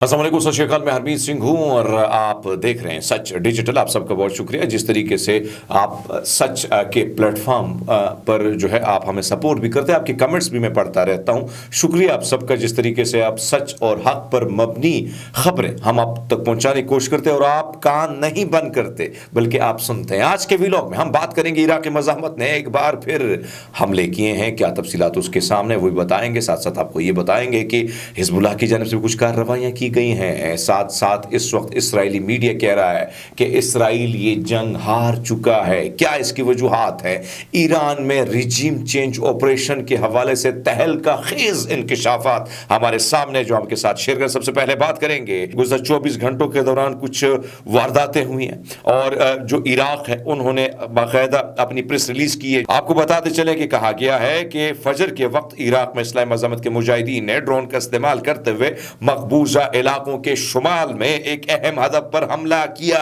अस्सलाम वालेकुम, सत श्री अकाल। मैं हरमीत सिंह हूँ और आप देख रहे हैं सच डिजिटल। आप सबका बहुत शुक्रिया जिस तरीके से आप सच के प्लेटफॉर्म पर जो है आप हमें सपोर्ट भी करते हैं। आपके कमेंट्स भी मैं पढ़ता रहता हूँ। शुक्रिया आप सबका जिस तरीके से आप सच और हक पर मबनी खबरें हम आप तक पहुँचाने की कोशिश करते हैं और आप कान नहीं बंद करते बल्कि आप सुनते हैं। आज के व्लॉग में हम बात करेंगे इराक की मज़ाहमत ने एक बार फिर हमले किए हैं, क्या तफसीलात उसके सामने वो भी बताएंगे। साथ साथ आपको ये बताएंगे कि हिजबुल्लाह की जानब से कुछ कार्रवाइयाँ की गई हैं। साथ साथ इस वक्त इसराइली मीडिया कह रहा है कि इसराइल ये जंग हार चुका है। क्या इसकी वजूहात है? ईरान में रिजीम चेंज ऑपरेशन के हवाले से तहलका खेज इंकशाफात हमारे सामने जो आपके साथ शेयर कर। सबसे पहले बात करेंगे गुज़श्ता 24 घंटों के दौरान कुछ वारदातें हुई हैं और जो इराक है उन्होंने बाकायदा अपनी प्रेस रिलीज की है। आपको बताते चले कि कहा गया है कि फजर के वक्त इराक में इस्लामी मज़ाहमत के मुजाहिदीन ने ड्रोन का इस्तेमाल करते हुए मकबूजा इलाकों के शुमाल में एक अहम हदफ पर हमला किया।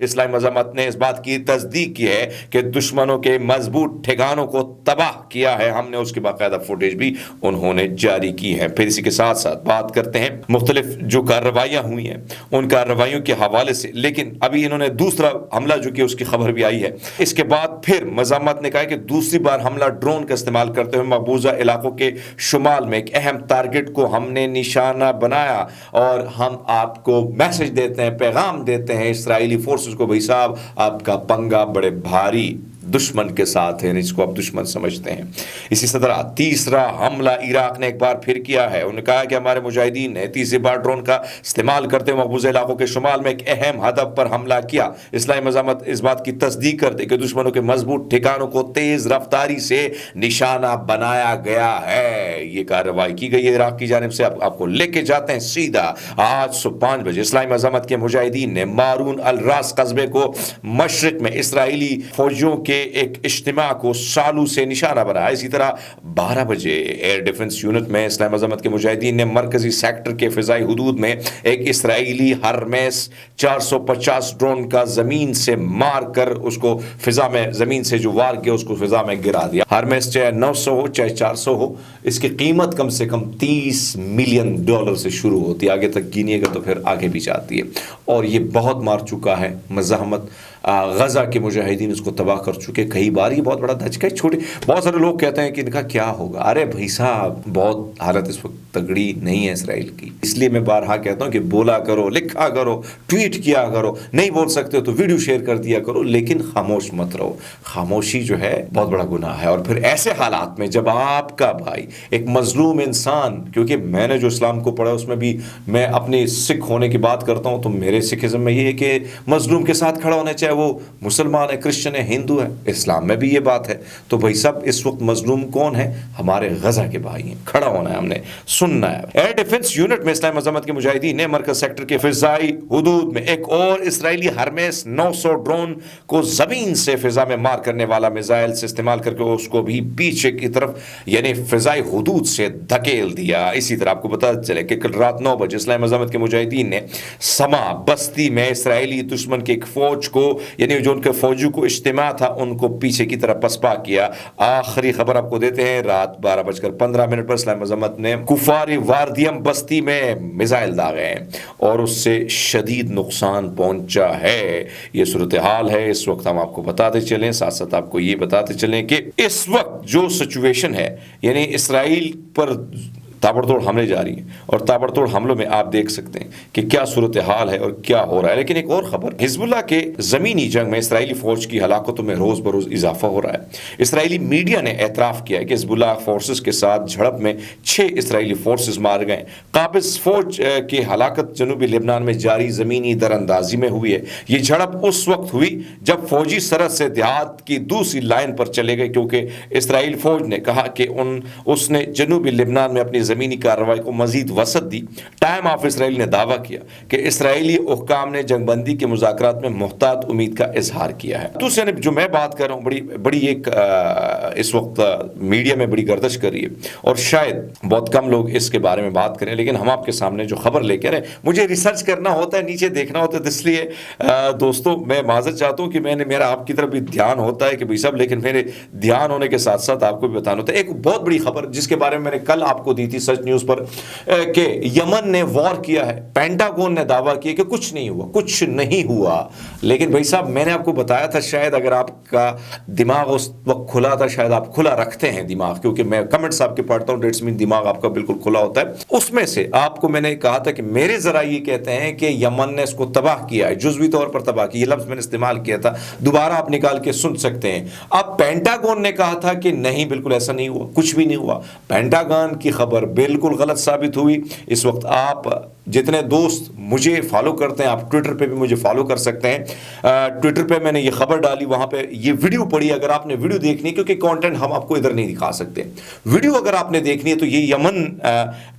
इस्लामी मज़ाहमत ने इस बात की तस्दीक की है कि दुश्मनों के मजबूत ठिकानों को तबाह किया है। हमने उसकी बाकायदा फुटेज भी उन्होंने जारी की है। फिर इसी के साथ साथ बात करते हैं मुख्तलिफ जो कार्रवाइयाँ हुई हैं उन कार्रवाइयों के हवाले से। लेकिन अभी इन्होंने दूसरा हमला जो कि उसकी खबर भी आई है। इसके बाद फिर मज़ाहमत ने कहा कि दूसरी बार हमला ड्रोन का इस्तेमाल करते हुए मकबूजा इलाकों के शुमाल में एक अहम टारगेट को हमने निशाना बनाया और हम आपको मैसेज देते हैं, पैगाम देते हैं इस्राएली फोर्सेस को, भाई साहब आपका पंगा बड़े भारी दुश्मन के साथ है, इसको आप दुश्मन समझते हैं। इसी तरह तीसरा हमला इराक ने एक बार फिर किया है। उन्होंने कहा कि हमारे मुजाहिदीन ने तीसरी बार ड्रोन का इस्तेमाल करते हुए मकबूजा इलाकों के शुमाल में एक अहम हदफ पर हमला किया। इस्लामी मज़ाहमत इस बात की तस्दीक करते कि दुश्मनों के मजबूत ठिकानों को तेज रफ्तारी से निशाना बनाया गया है। ये कार्रवाई की गई है इराक की जानिब से। आपको लेके जाते हैं सीधा आज सुबह 5 बजे इस्लामी मज़ाहमत के मुजाहिदीन ने मारून अल रास कस्बे को मशरिक में इसराइली फौजियों के एक इज्तिमा को सालू से निशाना बनाया। इसी तरह 12 बजे एयर डिफेंस यूनिट में इस्लामी मज़ाहमत के मुजाहिदीन ने मरकजी सेक्टर के फिजाई हुदूद में एक इसराइली हरमेस 450 ड्रोन का जमीन से मार कर उसको फिजा में जमीन से जो वार किया उसको फिजा में गिरा दिया। हरमेस चाहे 900 हो चाहे 400 हो, इसकी कीमत कम से कम $30 मिलियन से शुरू होती है। आगे तक गिनिएगा तो फिर आगे भी जाती है और ये बहुत मार चुका है मज़ाहमत। गजा के मुजाहिदीन इसको तबाह कर चुके कई बार। ये बहुत बड़ा धचका है। छोटे बहुत सारे लोग कहते हैं कि इनका क्या होगा। अरे भाई साहब बहुत हालत इस वक्त तगड़ी नहीं है इसराइल की। इसलिए मैं बारहा कहता हूं कि बोला करो, लिखा करो, ट्वीट किया करो। नहीं बोल सकते हो तो वीडियो शेयर कर दिया करो, लेकिन खामोश मत रहो। खामोशी जो है बहुत बड़ा गुनाह है। और फिर ऐसे हालात में जब आपका भाई एक मजलूम इंसान, क्योंकि मैंने जो इस्लाम को पढ़ा उसमें भी मैं अपनी सिख होने की बात करता हूं, तो मेरे सिखिज्म में ये है कि मजलूम के साथ खड़ा होना, चाहे वो मुसलमान है, क्रिश्चियन है, हिंदू है। इस्लाम में भी ये बात है। तो भाई सब इस वक्त मजलूम कौन है? हमारे गजा के भाई हैं। खड़ा होना है, हमने सुनना है। एयर डिफेंस यूनिट में इस्लामी मज़ाहमत के मुजाहिदीन ने मरकज सेक्टर के फिजाई हुदूद में एक और इसराइली हरमेस 900 ड्रोन को जमीन से फिजा में मार करने वाला मिसाइल से इस्तेमाल करके उसको भी पीछे की तरफ यानी फिजाई हुदूद से धकेल दिया। इसी तरह आपको पता चले कि कल रात 9 बजे इस्लामी मज़ाहमत के मुजाहिदीन ने समा बस्ती में इसराइली दुश्मन की एक फौज को यानी जो उनके फौजियों को इज्तिमा था उनको पीछे की तरफ पसपा किया। आखिरी खबर आपको देते हैं। रात 12:15 पर इस्लामी मज़ाहमत ने कुफारी वारदियम बस्ती में मिसाइल दागे हैं और उससे शदीद नुकसान पहुंचा है। ये सूरत हाल है इस वक्त। हम आपको बताते चलें, साथ साथ आपको ये बताते चलें कि इस वक्त जो सिचुएशन है यानी इसराइल पर ताबड़तोड़ हमले जारी हैं और ताबड़तोड़ हमलों में आप देख सकते हैं कि क्या सूरत हाल है और क्या हो रहा है। लेकिन एक और खबर, हिजबुल्लाह के ज़मीनी जंग में इसराइली फ़ौज की हलाकतों में रोज़ बरोज़ इजाफा हो रहा है। इसराइली मीडिया ने एतराफ़ किया है कि हिजबुल्लाह फोर्सेस के साथ झड़प में 6 इसराइली फोर्सेस मारे गए। काबिज़ फ़ौज की हलाकत जनूबी लेबनान में जारी ज़मीनी दरअंदाजी में हुई है। ये झड़प उस वक्त हुई जब फ़ौजी सरहद से देहात की दूसरी लाइन पर चले गए, क्योंकि इसराइल फ़ौज ने कहा कि उसने जनूबी लेबनान में अपनी ज़मीनी कार्रवाई को मजीद वसत दी। टाइम ऑफ इसराइल ने दावा किया कि इसराइली हुक्काम ने जंगबंदी के मुज़ाकरात में मुहतात उम्मीद का इजहार किया है। दूसरे जो मैं बात कर रहा हूँ बड़ी एक इस वक्त मीडिया में बड़ी गर्दिश कर रही है और शायद बहुत कम लोग इसके बारे में बात करें, लेकिन हम आपके सामने जो खबर लेकर आए, मुझे रिसर्च करना होता है, नीचे देखना होता है, इसलिए दोस्तों मैं माजरत चाहता हूँ कि मेरा आपकी तरफ भी ध्यान होता है कि भाई सब, लेकिन मेरे ध्यान होने के साथ साथ आपको भी बताना होता है। एक बहुत बड़ी खबर जिसके बारे में मैंने कल आपको दी थी थी सच न्यूज़ पर कि यमन ने वॉर किया है, पेंटागन ने दावा किया कि कुछ नहीं हुआ, कुछ नहीं हुआ। लेकिन भाई साहब मैंने आपको बताया था, शायद अगर आपका दिमाग उस वक्त खुला था, शायद आप खुला रखते हैं दिमाग, क्योंकि मैं कमेंट्स आपके पढ़ता हूँ, डेट्स मीन दिमाग आपका बिल्कुल खुला होता है। उसमें से आपको मैंने कहा था कि मेरे जरा ये कहते हैं कि यमन ने इसको तबाह किया है, जुज़वी तौर पर तबाह किया, ये लफ्ज़ मैंने इस्तेमाल किया था, दोबारा आप निकाल के सुन सकते हैं। अब पेंटागन ने कहा था कि नहीं बिल्कुल ऐसा नहीं हुआ, कुछ भी नहीं हुआ। पेंटागन की खबर बिल्कुल गलत साबित हुई। इस वक्त आप जितने दोस्त मुझे फॉलो करते हैं, आप ट्विटर पे भी मुझे फॉलो कर सकते हैं। ट्विटर पे मैंने ये खबर डाली, वहाँ पे ये वीडियो पड़ी, अगर आपने वीडियो देखनी है, क्योंकि कंटेंट हम आपको इधर नहीं दिखा सकते, वीडियो अगर आपने देखनी है तो ये यमन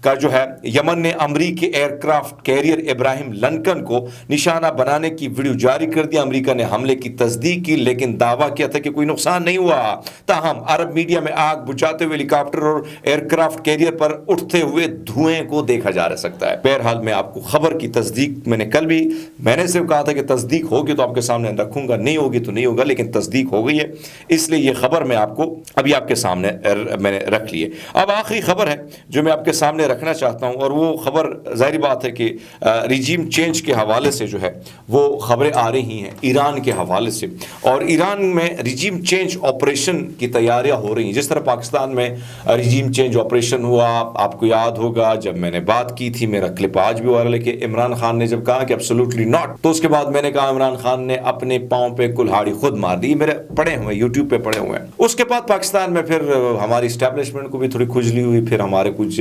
का जो है, यमन ने अमरीकी एयरक्राफ्ट कैरियर इब्राहिम लिंकन को निशाना बनाने की वीडियो जारी कर दिया। अमरीका ने हमले की तस्दीक की, लेकिन दावा किया था कि कोई नुकसान नहीं हुआ। ताहम अरब मीडिया में आग बुझाते हुए हेलीकॉप्टर और एयरक्राफ्ट कैरियर पर उठते हुए धुएं को देखा जा सकता है। बहरहाल मैं आपको खबर की तस्दीक, मैंने सिर्फ कहा था कि तस्दीक होगी तो आपके सामने रखूंगा, नहीं होगी तो नहीं होगा, लेकिन तस्दीक हो गई है, इसलिए ये खबर मैं आपको अभी आपके सामने मैंने रख ली है। अब आखिरी खबर है जो मैं आपके सामने रखना चाहता हूं, और वो खबर जाहिर बात है कि रिजीम चेंज के हवाले से जो है वो खबरें आ रही हैं ईरान के हवाले से, और ईरान में रिजीम चेंज ऑपरेशन की तैयारियां हो रही हैं। जिस तरह पाकिस्तान में रिजीम चेंज ऑपरेशन हुआ, आपको याद होगा जब मैंने बात की थी, मेरा क्लिप आज भी वायरल है कि इमरान खान ने जब कहा कि एब्सोल्युटली नॉट, तो उसके बाद मैंने कहा इमरान खान ने अपने पांव पे कुल्हाड़ी खुद मार दी। मेरे पड़े हुए यूट्यूब पे पड़े हुए हैं। उसके बाद पाकिस्तान में फिर हमारी स्टैब्लिशमेंट को भी थोड़ी खुजली हुई, फिर हमारे कुछ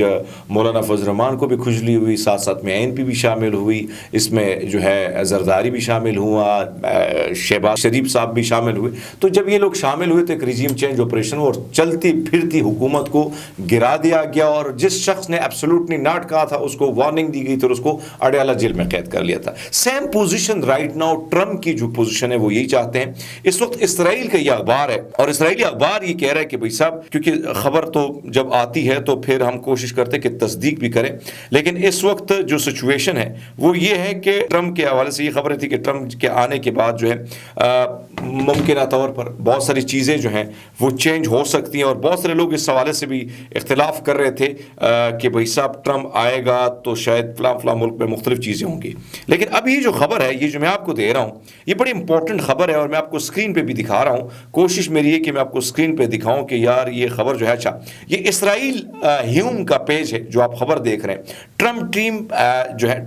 मौलाना फजल रहमान को भी खुजली हुई, साथ साथ में ANP भी शामिल हुई, इसमें जो है जरदारी भी शामिल हुआ, शहबाज शरीफ साहब भी शामिल हुए। तो जब ये लोग शामिल हुए तो एक रिजीम चेंज ऑपरेशन और चलती फिरती हुकूमत को गिरा दिया गया, और जिस शख्स ने एब्सोल्युटली नॉट कहा था उसको वार्निंग दी गई, तो उसको अडयाला जेल में कैद कर लिया था। Same position right now Trump की जो पोजीशन है वो यही चाहते हैं। इस वक्त इसराइल का ये अखबार है, और इसराइली अखबार ये कह रहा है कि भाई साहब, क्योंकि खबर तो जब आती है तो फिर हम कोशिश करते हैं कि तस्दीक भी करें, लेकिन इस वक्त जो सिचुएशन है वो ये है कि ट्रम्प के हवाले से ये खबर थी कि ट्रम्प के आने के बाद जो है मुमकिन तौर पर बहुत सारी चीज़ें जो हैं वो चेंज हो सकती हैं, और बहुत सारे लोग इस हवाले से भी इख्तिलाफ कर रहे थे कि भाई साहब ट्रम्प आएगा तो शायद फला मुल्क में मुख्तलिफ चीज़ें होंगी। लेकिन अब ये जो खबर है, ये जो मैं आपको दे रहा हूँ, ये बड़ी इंपॉर्टेंट खबर है, और मैं आपको स्क्रीन पे भी दिखा रहा हूँ। कोशिश मेरी है कि मैं आपको स्क्रीन पे दिखाऊं कि यार ये खबर जो है, अच्छा ये इसराइल ह्यूम का पेज है जो आप खबर देख रहे हैं।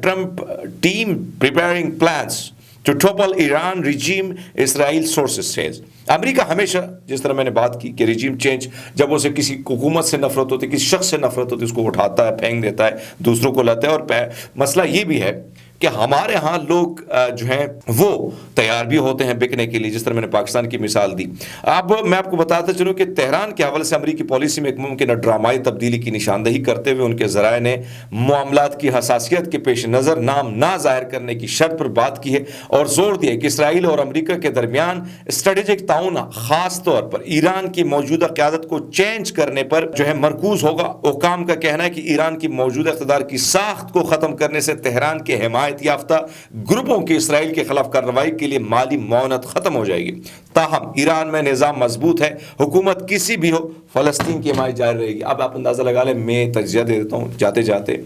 Trump team preparing plans to topple Iran regime, Israel sources says. America हमेशा, जिस तरह मैंने बात की कि रिजीम चेंज, जब उसे किसी हुकूमत से नफरत होती, किसी शख्स से नफरत होती, उसको उठाता है, फेंक देता है, दूसरों को लाता है। और मसला ये भी है कि हमारे यहाँ लोग जो हैं वो तैयार भी होते हैं बिकने के लिए, जिस तरह मैंने पाकिस्तान की मिसाल दी। अब मैं आपको बताता चलूँ कि तेहरान के हवाले से अमरीकी पॉलिसी में एक मुमकिन ड्रामाई तब्दीली की निशानदही करते हुए उनके ज़राए ने मामलात की हसासियत के पेश नज़र नाम ना जाहिर करने की शर्त पर बात की है, और जोर दिया कि इसराइल और अमरीका के दरमियान स्ट्रेटेजिक ताउन खास तौर पर ईरान की मौजूदा क़यादत को चेंज करने पर जो है मरकूज होगा। हुकाम का कहना है कि ईरान की मौजूदा इक़्तिदार की साख्त को ख़त्म करने से तेहरान के हिमायत याफ्ता ग्रुपों की इसराइल के खिलाफ कार्रवाई के लिए माली मौनत खत्म हो जाएगी। ताहम ईरान में निज़ाम मजबूत है, हुकूमत किसी भी हो, फ़लस्तीन की हिमायत जारी रहेगी। अब आप अंदाज़ा लगा लें, मैं तज्जिया दे देता हूँ जाते जाते,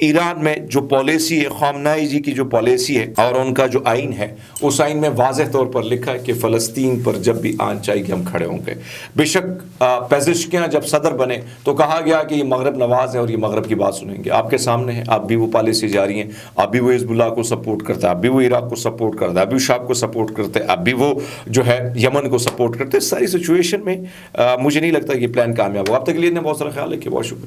ईरान में जो पॉलिसी है, ख़ामनाई जी की जो पॉलिसी है और उनका जो आइन है, उस आइन में वाज़ेह तौर पर लिखा है कि फ़लस्तीन पर जब भी आन चाहेगी हम खड़े होंगे। बेशक पेज़ेश्कियान जब सदर बने तो कहा गया कि ये मगरब नवाज़ है और ये मगरब की बात सुनेंगे। आपके सामने है, अब भी वो पॉलिसी जारी है, अब भी वो हिज़्बुल्लाह को सपोर्ट करता है, अब भी वो इराक़ को सपोर्ट करता है, अब भी शाम को सपोर्ट करते हैं, अब भी वो जो है यमन को सपोर्ट करते हैं। सारी सिचुएशन में मुझे नहीं लगता कि प्लान कामयाब हो। अब तक के लिए बहुत सारा ख्याल है कि बहुत शुक्रिया।